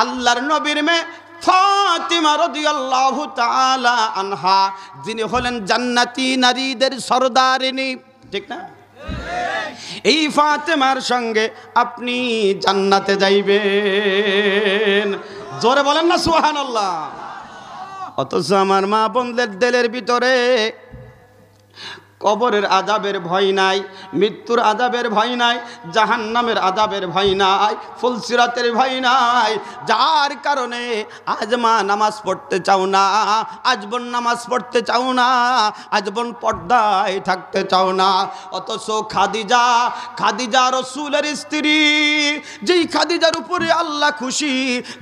আল্লাহর নবীর মেয়ে ফাতিমা রাদিয়াল্লাহু তাআলা আনহা, যিনি হলেন জান্নাতি নারীদের সরদারিনী, ঠিক না? এই ফাতেমার সঙ্গে আপনি জান্নাতে যাইবেন, জোরে বলেন না সুবহানাল্লাহ। অথচ আমার মা বোনদের দিলের ভিতরে কবরের আযাবের ভয় নাই, মৃত্যুর আযাবের ভয় নাই, জাহান্নামের আযাবের ভয় নাই, ফুলসিরাতের ভয় নাই, যার কারণে আজ মা নামাজ পড়তে চাও না, আজ বোন নামাজ পড়তে চাও না, আজ বোন পর্দায় থাকতে চাও না। অথচ খাদিজা রাসূলের স্ত্রী, যেই খাদিজার উপরে আল্লাহ খুশি,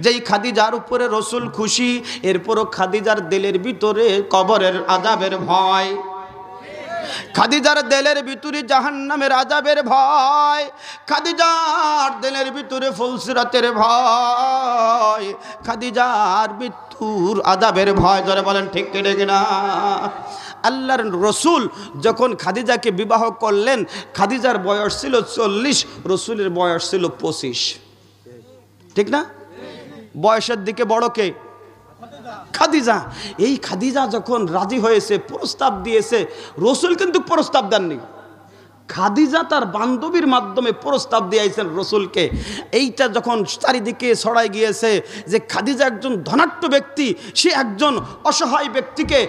যেই খাদিজার উপরে রাসূল খুশি, এরপরও খাদিজার দিলের ভিতরে কবরের আযাবের ভয়, খাদিজার দিলের ভিতরে জাহান্নামের আযাবের ভয়, খাদিজার দিলের ভিতরে ফুলসিরাতের ভয়, খাদিজার মৃত্যুর আযাবের ভয়। জোরে বলেন ঠিক না? আল্লাহর রসুল যখন খাদিজাকে বিবাহ করলেন, খাদিজার বয়স ছিল 40, রসুলের বয়স ছিল 25, ঠিক না? বয়সের দিকে বড় কে? খাদিজা। এই খাদিজা যখন রাজি হয়েছে, প্রস্তাব দিয়েছে, রসুল কিন্তু প্রস্তাব দেননি, খাদিজা তার বান্ধবীর মাধ্যমে প্রস্তাব দিয়েছেন রসুলকে। এইটা যখন চারিদিকে ছড়াই গিয়েছে যে খাদিজা একজন ধনাঢ্য ব্যক্তি, সে একজন অসহায় ব্যক্তিকে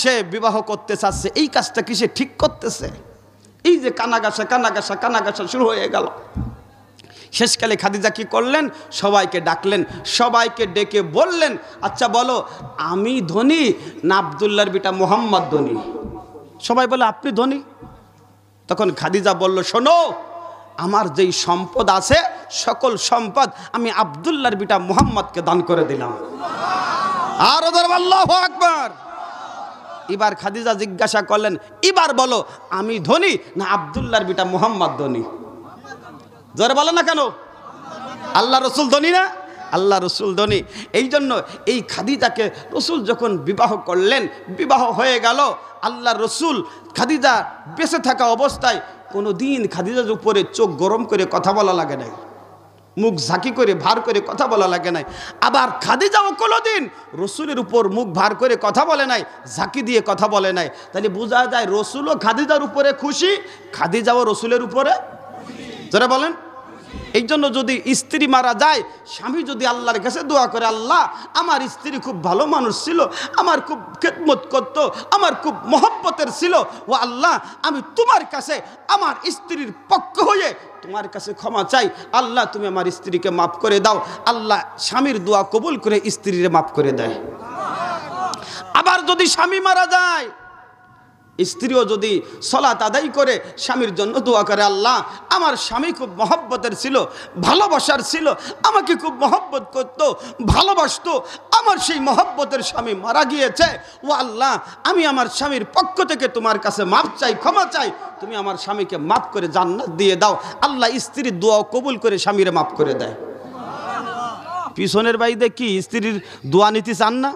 সে বিবাহ করতে চাচ্ছে, এই কাজটা কি সে ঠিক করতেছে? এই যে কানাগাসা শুরু হয়ে গেল। শেষকালে খাদিজা কি করলেন? সবাইকে ডাকলেন, সবাইকে ডেকে বললেন, আচ্ছা বলো, আমি ধনী না আব্দুল্লাহর বিটা মুহাম্মদ ধনী? সবাই বলে আপনি ধনী। তখন খাদিজা বলল, শোনো, আমার যেই সম্পদ আছে সকল সম্পদ আমি আব্দুল্লাহর বিটা মুহাম্মদকে দান করে দিলাম। আর ওদের আল্লাহু আকবার। এবার খাদিজা জিজ্ঞাসা করলেন, এবার বলো, আমি ধনী না আব্দুল্লাহর বিটা মুহাম্মদ ধনী? জোরে বলে না কেন? আল্লাহ রসুল ধনী না? আল্লাহ রসুল ধনী। এই জন্য এই খাদিজাকে রসুল যখন বিবাহ করলেন, বিবাহ হয়ে গেল, আল্লাহ রসুল খাদিজা বেঁচে থাকা অবস্থায় কোনো দিন খাদিজার উপরে চোখ গরম করে কথা বলা লাগে নাই, মুখ ঝাঁকি করে ভার করে কথা বলা লাগে নাই। আবার খাদিজাও কোনোদিন রসুলের উপর মুখ ভার করে কথা বলে নাই, ঝাঁকি দিয়ে কথা বলে নাই। তাহলে বোঝা যায় রসুলও খাদিজার উপরে খুশি, খাদিজাও রসুলের উপরে। যারা বলেন, এই জন্য যদি স্ত্রী মারা যায়, স্বামী যদি আল্লাহর কাছে দোয়া করে, আল্লাহ আমার স্ত্রী খুব ভালো মানুষ ছিল, আমার খুব খেদমত করতো, আমার খুব মহব্বতের ছিল, ও আল্লাহ আমি তোমার কাছে আমার স্ত্রীর পক্ষ হয়ে তোমার কাছে ক্ষমা চাই, আল্লাহ তুমি আমার স্ত্রীকে মাফ করে দাও। আল্লাহ স্বামীর দোয়া কবুল করে স্ত্রীরে মাফ করে দেয়। আবার যদি স্বামী মারা যায়, স্ত্রীও যদি সালাত আদায় করে স্বামীর জন্য দোয়া করে, আল্লাহ আমার স্বামী খুব মহব্বতের ছিল, ভালোবাসার ছিল, আমাকে খুব মহব্বত করত, ভালোবাসতো, আমার সেই মহব্বতের স্বামী মারা গিয়েছে, ও আল্লাহ আমি আমার স্বামীর পক্ষ থেকে তোমার কাছে মাফ চাই, ক্ষমা চাই, তুমি আমার স্বামীকে মাফ করে জান্নাত দিয়ে দাও। আল্লাহ স্ত্রীর দোয়া কবুল করে স্বামীরে মাফ করে দেয়। পিছনের বাইরে কি স্ত্রীর দোয়া নীতি চান না?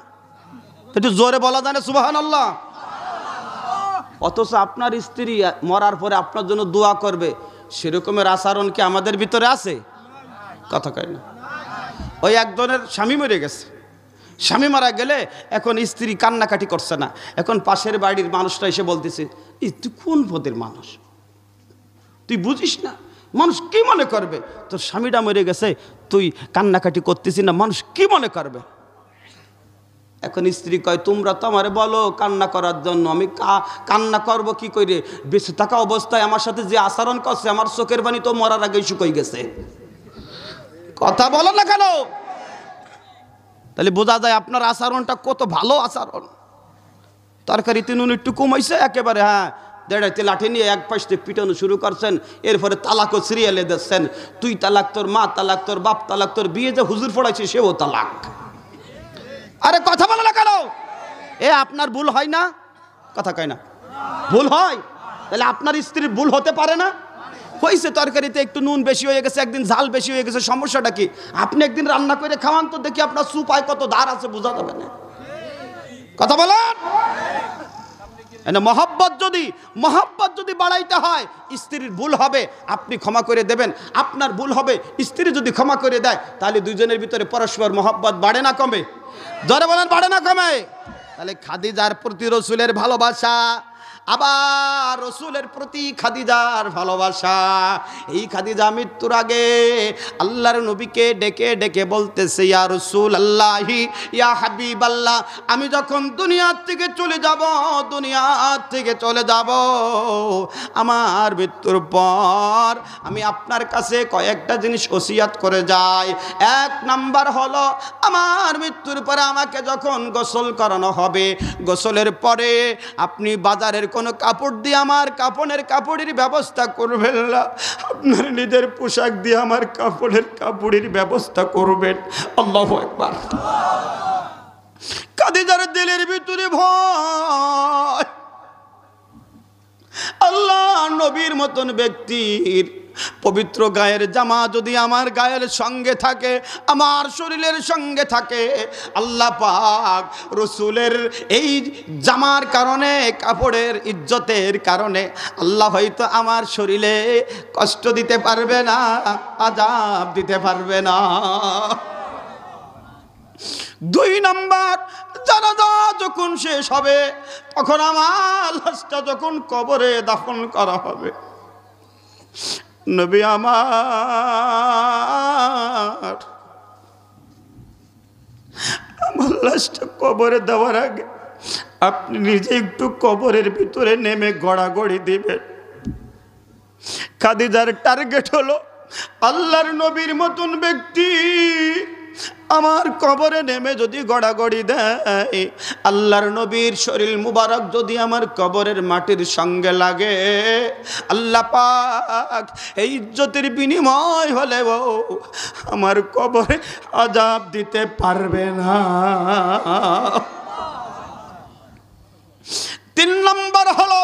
একটু জোরে বলা যায় না সুবহানাল্লাহ? অথচ আপনার স্ত্রী মরার পরে আপনার জন্য দোয়া করবে, সেরকমের আচরণ কি আমাদের ভিতরে আছে? কথা কয় না। ওই একজনের স্বামী মরে গেছে, স্বামী মারা গেলে এখন স্ত্রী কান্নাকাটি করছে না, এখন পাশের বাড়ির মানুষটা এসে বলতেছে, তুই কোন পদের মানুষ, তুই বুঝিস না মানুষ কি মনে করবে, তোর স্বামীটা মরে গেছে, তুই কান্নাকাটি করতেছিস না, মানুষ কি মনে করবে? এখন স্ত্রী কয়, তোমরা তো আমারে বলো কান্না করার জন্য, আমি কান্না করব কি করে? বেঁচে থাকা অবস্থায় আমার সাথে যে আচরণ করছে, আমার চোখের পানি তো মরার আগেই শুকিয়ে গেছে। কথা বলো না কেন? তাহলে বোঝা যায় আপনার আচরণটা কত ভালো আচরণ। তরকারিতে নুন একটু কমাইছে, একেবারে হ্যাঁ দেড়াইতে লাঠি নিয়ে এক পাশে পিটানো শুরু করছেন, এরপরে তালাকও সিরিয়ালে দিচ্ছেন, তুই তালাক, তোর মা তালাক, তোর বাপ তালাক, তোর বিয়ে যে হুজুর পড়াইছে সেও তালাক। আরে কথা বলো না কেন? এ আপনার ভুল হয় না? কথা কয় না, ভুল হয়। তাহলে আপনার স্ত্রীর ভুল হতে পারে না? হয়েছে, তরকারিতে একটু নুন বেশি হয়ে গেছে, একদিন ঝাল বেশি হয়ে গেছে, সমস্যাটা কি? আপনি একদিন রান্না করে খাওয়ান তো দেখি, আপনার সুপায় কত ধার আছে বোঝা যাবে না। কথা বলেন। মহব্বত যদি বাড়াইতে হয়, স্ত্রীর ভুল হবে আপনি ক্ষমা করে দেবেন, আপনার ভুল হবে স্ত্রী যদি ক্ষমা করে দেয়, তাহলে দুজনের ভিতরে পরস্পর মহব্বত বাড়ে না কমে? জোরে বলেন, বাড়ে না কমে? তাহলে খাদিজার প্রতি রসুলের ভালোবাসা, আবার রসুলের প্রতি খাদিজার ভালোবাসা। এই খাদিজা মৃত্যুর আগে আল্লাহর নবীকে ডেকে ডেকে বলতেছে, ইয়া রাসূলুল্লাহি ইয়া হাবিবাল্লাহ, আমি যখন দুনিয়ার থেকে চলে যাব, আমার মৃত্যুর পর আমি আপনার কাছে কয়েকটা জিনিস ওসিয়াত করে যাই। এক নাম্বার হলো, আমার মৃত্যুর পরে আমাকে যখন গোসল করানো হবে, গোসলের পরে আপনি বাজারের কোনো কাপড় দিয়ে আমার কাপড়ের ব্যবস্থা করবেন না, আপনার নিজের পোশাক দিয়ে আমার কাপড়ের ব্যবস্থা করবেন। আল্লাহু আকবার। খাদিজার দিলের ভিতরে ভয়, আল্লাহ নবীর মতন ব্যক্তির পবিত্র গায়ের জামা যদি আমার গায়ের সঙ্গে থাকে, আমার শরীরের সঙ্গে থাকে, আল্লাহ পাক রসুলের এই জামার কারণে, কাপড়ের ইজ্জতের কারণে আল্লাহ হয়তো আমার শরীরে কষ্ট দিতে পারবে না, আযাব দিতে পারবে না। দুই নাম্বার, জানাজা যখন শেষ হবে, তখন আমার লাশটা যখন কবরে দাফন করা হবে, নবী আমার লাশটা কবরে দেওয়ার আগে আপনি নিজে একটু কবরের ভিতরে নেমে গড়াগড়ি দিবেন। খাদিজার টার্গেট হলো, আল্লাহর নবীর মতন ব্যক্তি আমার কবরে নেমে যদি গড়াগড়ি দেয়, আল্লাহর নবীর শরীর মুবারক যদি আমার কবরের মাটির সঙ্গে লাগে, আল্লাহ পাক এই ইজ্জতের বিনিময় হলেও আমার কবরে আযাব দিতে পারবে না। তিন নম্বর হলো,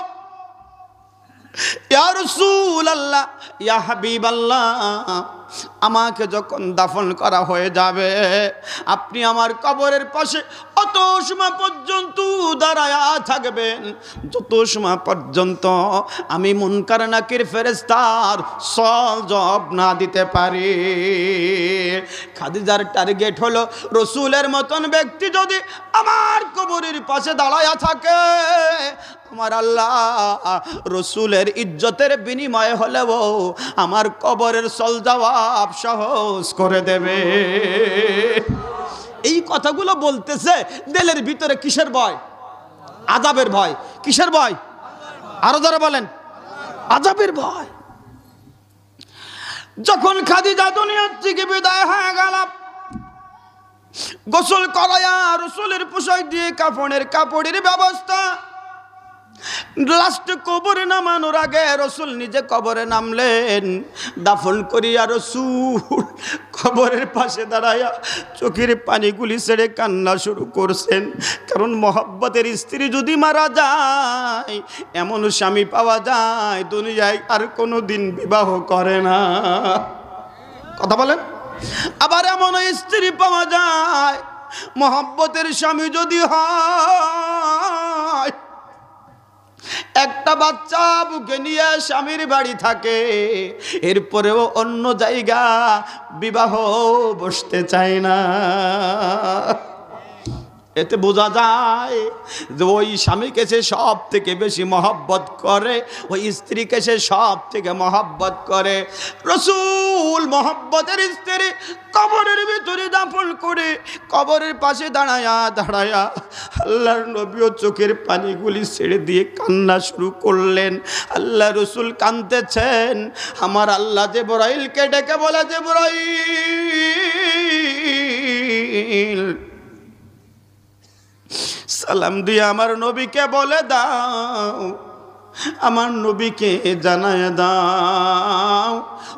ইয়া রাসূলুল্লাহ ইয়া হাবিবাল্লাহ, আমাকে যখন দাফন করা হয়ে যাবে, আপনি আমার কবরের পাশে অত সময় পর্যন্ত দাঁড়ায়া থাকবেন যত সময় পর্যন্ত আমি মুনকার নাকির ফেরেশতার সওয়াল জবাব না দিতে পারি। খাদিজার টার্গেট হলো, রসুলের মতন ব্যক্তি যদি আমার কবরের পাশে দাঁড়ায়া থাকে, আমার আল্লাহ রসুলের ইজ্জতের বিনিময়ে হলেও আমার কবরের সওয়াল জবাব সহজ করে দেবে। এই কথাগুলো বলতেছে দিলের ভিতরে কিসের ভয়? আযাবের ভয়। কিসের ভয়? আরো যারা বলেন, আযাবের ভয়। যখন খাদিজা দুনিয়ার থেকে বিদায় হয়ে গেল, গোসল করায়া রসুলের পোশাক দিয়ে কাপড়ের ব্যবস্থা, লাস্টে কবরে নামানোর আগে রসুল নিজে কবরে নামলেন। দাফন করিয়া রসুল কবরের পাশে দাঁড়ায়া চোখের পানিগুলি ছেড়ে কান্না শুরু করছেন। কারণ মহব্বতের স্ত্রী যদি মারা যায়, এমন স্বামী পাওয়া যায় দুনিয়ায় আর কোনো দিন বিবাহ করে না। কথা বলেন। আবার এমন স্ত্রী পাওয়া যায়, মহব্বতের স্বামী যদি হয়, একটা বাচ্চা বুকে নিয়ে স্বামীর বাড়ি থাকে, এরপরেও অন্য জায়গা বিবাহ বসতে চায় না। এতে বোঝা যায় যে ওই স্বামীকে সে সব থেকে বেশি মহব্বত করে, ওই স্ত্রীকে সে সব থেকে মহব্বত করে। রসুল মহব্বতের স্ত্রী কবরের ভিতরে দাফন করে কবরের পাশে দাঁড়ায়া আল্লাহর নবীও চোখের পানিগুলি ছেড়ে দিয়ে কান্না শুরু করলেন। আল্লাহ রসুল কাঁদতেছেন। আমার আল্লাহ জিবরাইলকে ডেকে বলে, জিবরাইল সালাম দিয়ে আমার নবীকে বলে দাও, আমার নবীকে জানায় দাও,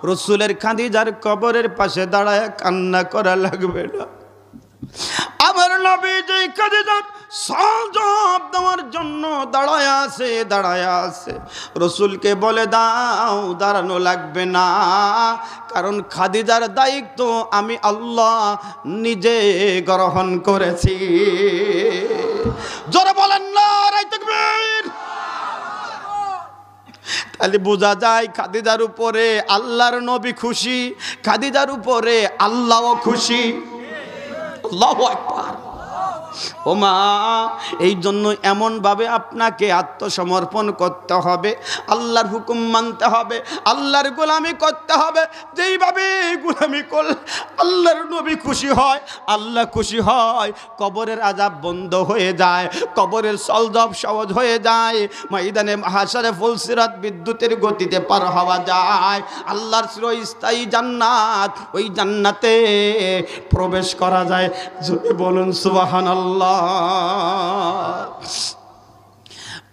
রসুলের খাদিজার কবরের পাশে দাঁড়ায় কান্না করা লাগবে না। আমার নবী যে খাদিজার সওয়াল দেওয়ার জন্য দাঁড়ায় আছে, রসুলকে বলে দাও দাঁড়ানো লাগবে না, কারণ খাদিজার দায়িত্ব আমি আল্লাহ নিজে গ্রহণ করেছি। জোরে বলেন নারে তাকবীর। খালি বোঝা যায় খাদিজার উপরে আল্লাহর নবী খুশি, খাদিজার উপরে আল্লাহও খুশি। আল্লাহু আকবার। ও মা, এই জন্য এমনভাবে আপনাকে আত্মসমর্পণ করতে হবে, আল্লাহর হুকুম মানতে হবে, আল্লাহর গোলামি করতে হবে। যেইভাবে গোলামি করলে আল্লাহর নবী খুশি হয়, আল্লাহ খুশি হয়, কবরের আযাব বন্ধ হয়ে যায়, কবরের সলজব সহজ হয়ে যায়, ময়দানে হাশরে ফুলসিরাত বিদ্যুতের গতিতে পার হওয়া যায়। আল্লাহর চিরস্থায়ী জান্নাত, ওই জান্নাতে প্রবেশ করা যায়। যদি বলুন সুবহানাল্লাহ।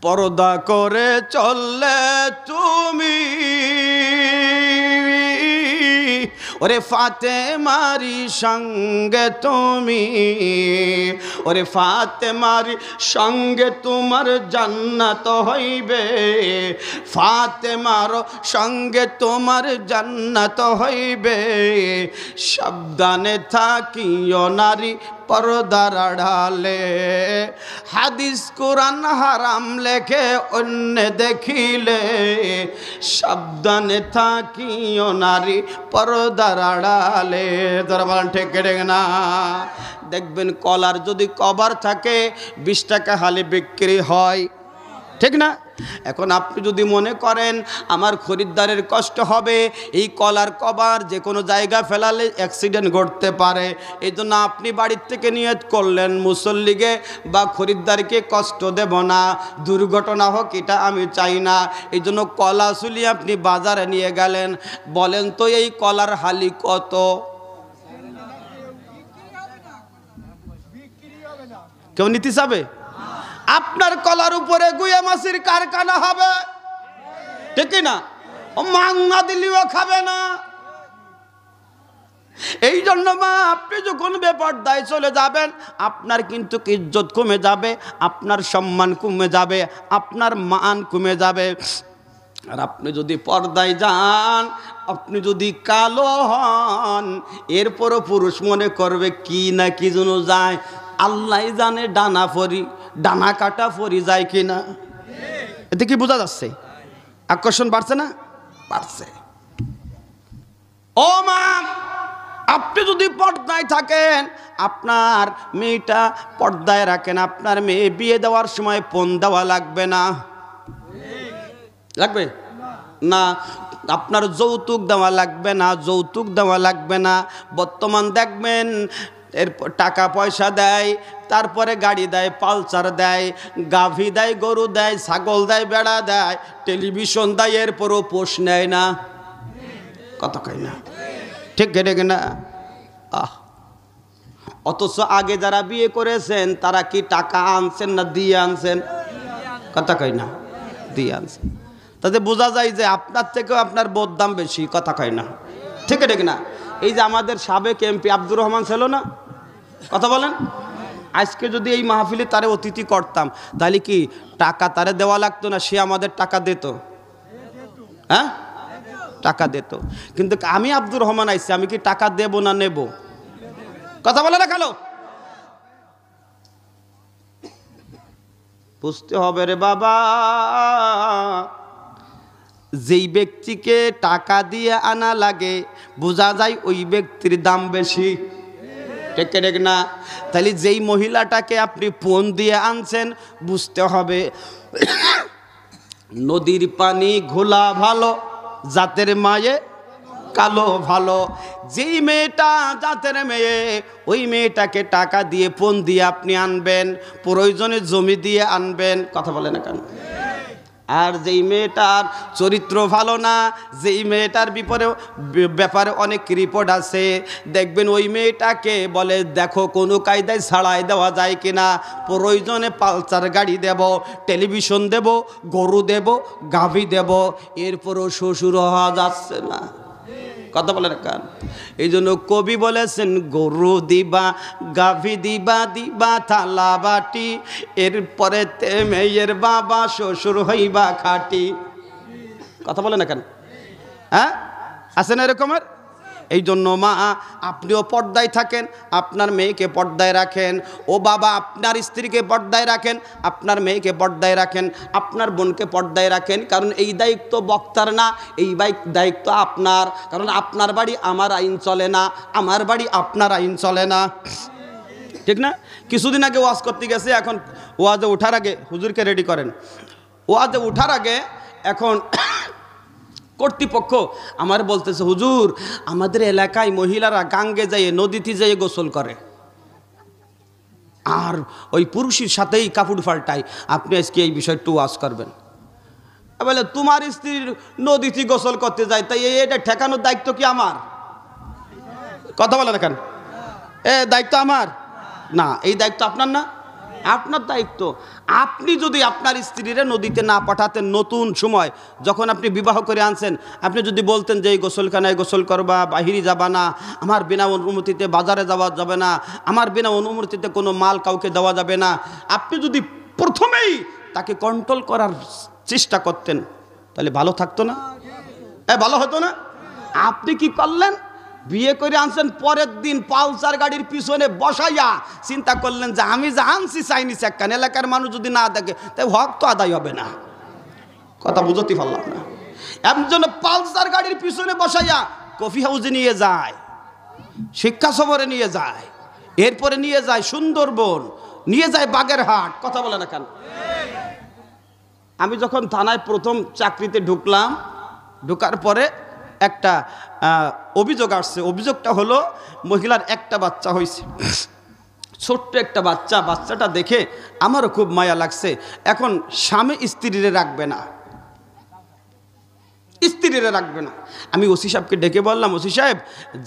পর্দা করে চললে তুমি ওরে ফাতেমারি সঙ্গে তুমি, ওরে ফাতেমারি সঙ্গে তোমার জান্নাত হইবে, ফাতেমার সঙ্গে তোমার জান্নাত হইবে। সাবধানে থাকিও নারী পর্দার আড়ালে, হাদিস কোরআন হারাম লেখে অন্য দেখিলে, সাবধানে থাকিও নারী পর্দার আড়ালে। ধরা বলেন ঠিক না? দেখবেন কলার যদি কভার থাকে 20 টাকা হালে বিক্রি হয়, ঠিক না? এখন আপনি যদি মনে করেন আমার খরিদ্দারের কষ্ট হবে, এই কলার কভার যে কোনো জায়গা ফেলালে অ্যাক্সিডেন্ট ঘটতে পারে, এই জন্য আপনি বাড়ির থেকে নিয়ত করলেন মুসল্লিকে বা খরিদ্দারকে কষ্ট দেব না, দুর্ঘটনা হোক এটা আমি চাই না, এই জন্য কলা চুলি আপনি বাজারে নিয়ে গেলেন। বলেন তো এই কলার হালি কত? কেউ নিতে যাবে? আপনার কলার উপরে গুয়া মাছির কারখানা হবে, ঠিক না? ও মাংনা দিলেও খাবে না। এই জন্য মা, আপনি যখন বেপরদায় চলে যাবেন আপনার কিন্তু ইজ্জত কমে যাবে, আপনার সম্মান কমে যাবে, আপনার মান কমে যাবে। আর আপনি যদি পর্দায় যান, আপনি যদি কালো হন, এরপরও পুরুষ মনে করবে কি না কি যেন যায়, আল্লাহ জানে ডানা ফরি ডানা কাটা ফরি যায় কিনা। এতে কি বোঝা যাচ্ছে? আকর্ষণ বাড়ছে না? বাড়ছে। ও মা, আপনি যদি পর্দায় থাকেন, আপনার মেয়েটা পর্দায় রাখেন, আপনার মেয়ে বিয়ে দেওয়ার সময় পণ দেওয়া লাগবে না। লাগবে না? আপনার যৌতুক দেওয়া লাগবে না, যৌতুক দেওয়া লাগবে না। বর্তমান দেখবেন এরপর টাকা পয়সা দেয়, তারপরে গাড়ি দেয়, পালসার দেয়, গাভী দেয়, গরু দেয়, ছাগল দেয়, বেড়া দেয়, টেলিভিশন দেয়, এরপরও পোষ নেয় না। কথা কয় না? ঠিক ঘেটে না? অথচ আগে যারা বিয়ে করেছেন তারা কি টাকা আনছেন না দিয়ে আনছেন? কথা কয় না? দিয়ে আনছেন। তাতে বোঝা যায় যে আপনার থেকেও আপনার বোধ দাম বেশি। কথা কয় না? ঠিক না? এই যে আমাদের সাবেক এমপি আব্দুর রহমান ছিল না, কথা বলেন, আজকে যদি এই মাহফিলে তারে অতিথি করতাম তাহলে কি টাকা তারে দেওয়া লাগতো না? সে আমাদের টাকা দিত। হ্যাঁ, টাকা দিত। কিন্তু আমি আব্দুর রহমান আইছি, আমি কি টাকা দেব না নেব? কথা বলে না? খালো বুঝতে হবে রে বাবা, যেই ব্যক্তিকে টাকা দিয়ে আনা লাগে বোঝা যায় ওই ব্যক্তির দাম বেশি। ঠিক না? তাহলে যেই মহিলাটাকে আপনি পণ দিয়ে আনছেন বুঝতে হবে নদীর পানি ঘোলা ভালো, জাতের মায়ে কালো ভালো। যেই মেয়েটা জাতের মেয়ে, ওই মেয়েটাকে টাকা দিয়ে পণ দিয়ে আপনি আনবেন, প্রয়োজনে জমি দিয়ে আনবেন। কথা বলে না কেন? আর যেই মেয়েটার চরিত্র ভালো না, যেই মেয়েটার ব্যাপারে অনেক রিপোর্ট আছে, দেখবেন ওই মেয়েটাকে বলে দেখো কোনো কায়দায় ছাড়াই দেওয়া যায় কিনা, প্রয়োজনে পালসার গাড়ি দেব, টেলিভিশন দেব, গরু দেব, গাভী দেব, এরপরও শ্বশুর হওয়া যাচ্ছে না। কথা বলে রাখেন। এই জন্য কবি বলেছেন গরু দিবা, গাভী দিবা, দিবা থালা বাটি, এরপরে মেয়ের বাবা শ্বশুর হইবা খাটি। কথা বলে না কেন? হ্যাঁ, আছে না এরকমের? এই জন্য মা, আপনিও পর্দায় থাকেন, আপনার মেয়েকে পর্দায় রাখেন। ও বাবা, আপনার স্ত্রীকে পর্দায় রাখেন, আপনার মেয়েকে পর্দায় রাখেন, আপনার বোনকে পর্দায় রাখেন। কারণ এই দায়িত্ব বক্তার না, এই দায়িত্ব আপনার। কারণ আপনার বাড়ি আমার আইন চলে না, আমার বাড়ি আপনার আইন চলে না, ঠিক না? কিছুদিন আগে ওয়াজ করতে গেছে, এখন ওয়াজে ওঠার আগে হুজুরকে রেডি করেন। ওয়াজে ওঠার আগে এখন কর্তৃপক্ষ আমার বলতেছে, হুজুর আমাদের এলাকায় মহিলারা গাঙ্গে যেয়ে নদীতে যেয়ে গোসল করে আর ওই পুরুষের সাথেই কাপড় পাল্টায়, আপনি আজকে এই বিষয়টা ওয়াজ করবেন। বলে, তোমার স্ত্রীর নদীতে গোসল করতে যায়, তাই এটা ঠেকানোর দায়িত্ব কি আমার? কথা বলে দেখেন, দায়িত্ব আমার না, এই দায়িত্ব আপনার না, আপনার দায়িত্ব। আপনি যদি আপনার স্ত্রীরা নদীতে না পাঠাতেন, নতুন সময় যখন আপনি বিবাহ করে আনছেন, আপনি যদি বলতেন যে এই গোসলখানায় গোসল করবা, বাহিরে যাবা না, আমার বিনা অনুমতিতে বাজারে যাওয়া যাবে না, আমার বিনা অনুমতিতে কোনো মাল কাউকে দেওয়া যাবে না, আপনি যদি প্রথমেই তাকে কন্ট্রোল করার চেষ্টা করতেন, তাহলে ভালো থাকতো না? ভালো হতো না? আপনি কি করলেন? বিয়ে করে আনছেন, পরের দিন পালসার গাড়ির পিছনে বসাইয়া চিন্তা করলেন যে আমি যা আনছি চাইনিজ একখান, এলাকার মানুষ যদি না দেখে তাই হক তো আদায় হবে না। কথা বুঝতে পারলাম না। এর জন্য পালসার গাড়ির পিছনে বসাইয়া কফি হাউসে নিয়ে যায়, শিক্ষা সফরে নিয়ে যায়, এরপরে নিয়ে যায় সুন্দরবন, নিয়ে যায় বাগেরহাট। কথা বলে না কেন? আমি যখন থানায় প্রথম চাকরিতে ঢুকলাম, ঢোকার পরে একটা অভিযোগ আসছে। অভিযোগটা হলো মহিলার একটা বাচ্চা হয়েছে, ছোট্ট একটা বাচ্চা। বাচ্চাটা দেখে আমারও খুব মায়া লাগছে। এখন স্বামী স্ত্রীরে রাখবে না, স্ত্রীরে রাখবে না। আমি ওসি সাহেবকে ডেকে বললাম, ওসি সাহেব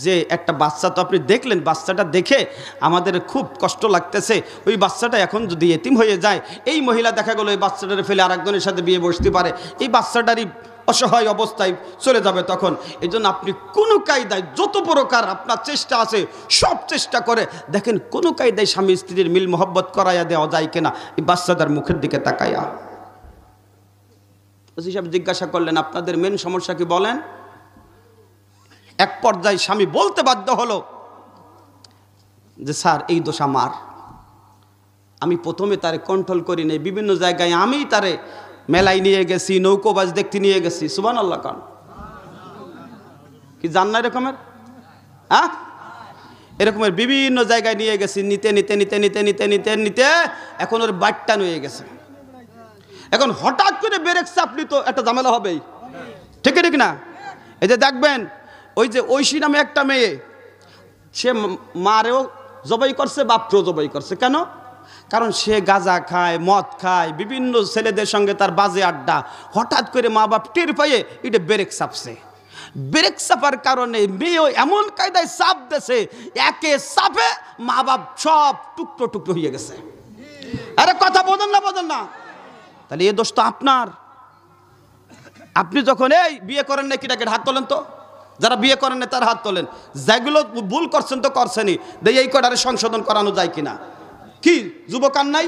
যে একটা বাচ্চা তো আপনি দেখলেন, বাচ্চাটা দেখে আমাদের খুব কষ্ট লাগতেছে। ওই বাচ্চাটা এখন যদি এতিম হয়ে যায়, এই মহিলা দেখা গেল এই বাচ্চাটারে ফেলে আরেকজনের সাথে বিয়ে বসতে পারে, এই বাচ্চাটারই অসহায় অবস্থায় চলে যাবে তখন। এই জন্য আপনি কোনো কায়দায় যত প্রকার আপনার চেষ্টা আছে সব চেষ্টা করে দেখেন, কোনো কায়দায় স্বামী স্ত্রীর মিল মোহব্বত করাইয়া দেওয়া যায় কিনা, এই বাচ্চাটার মুখের দিকে তাকাইয়া। ওসি সাহেব জিজ্ঞাসা করলেন, আপনাদের মেন সমস্যা কি বলেন? এক পর্যায়ে স্বামী বলতে বাধ্য হলো যে স্যার এই দোষ আমার, আমি প্রথমে তারে কন্ট্রোল করি নাই, বিভিন্ন জায়গায় আমি তারে মেলায় নিয়ে গেছি, নৌকোবাজ দেখতে নিয়ে গেছি। সুবহানাল্লাহ কান কি জান না এরকমের? এরকমের বিভিন্ন জায়গায় নিয়ে গেছি, নিতে নিতে নিতে নিতে নিতে নিতে নিতে এখন ওর বাটটা নিয়ে গেছে। এখন হঠাৎ করে ব্রেক চাপলি তো একটা ঝামেলা হবেই, ঠিক ঠিক না? এই যে দেখবেন ওই যে ঐশী নামে একটা মেয়ে, সে মারেও জবাই করছে, বাপকেও জবাই করছে। কেন? কারণ সে গাঁজা খায়, মদ খায়, বিভিন্ন ছেলেদের সঙ্গে তার বাজে আড্ডা। হঠাৎ করে মা বাপ টের পাইয়ে এটা ব্রেক চাপছে। ব্রেক চাপার কারণে মেয়েও এমন কায়দায় চাপ দিয়েছে, একে চাপে মা বাপ সব টুকরো টুকরো হয়ে গেছে। আরে কথা বোঝেন না, বোঝেন না? তাহলে এ দোষ তো আপনার। আপনি যখন এই বিয়ে করেন না, কিটাকে হাত তোলেন তো, যারা বিয়ে করেন না তার হাত তোলেন। যেগুলো ভুল করছেন তো করছেনই, এই কটারে সংশোধন করানো যায় কিনা? কি যুবক আর নাই?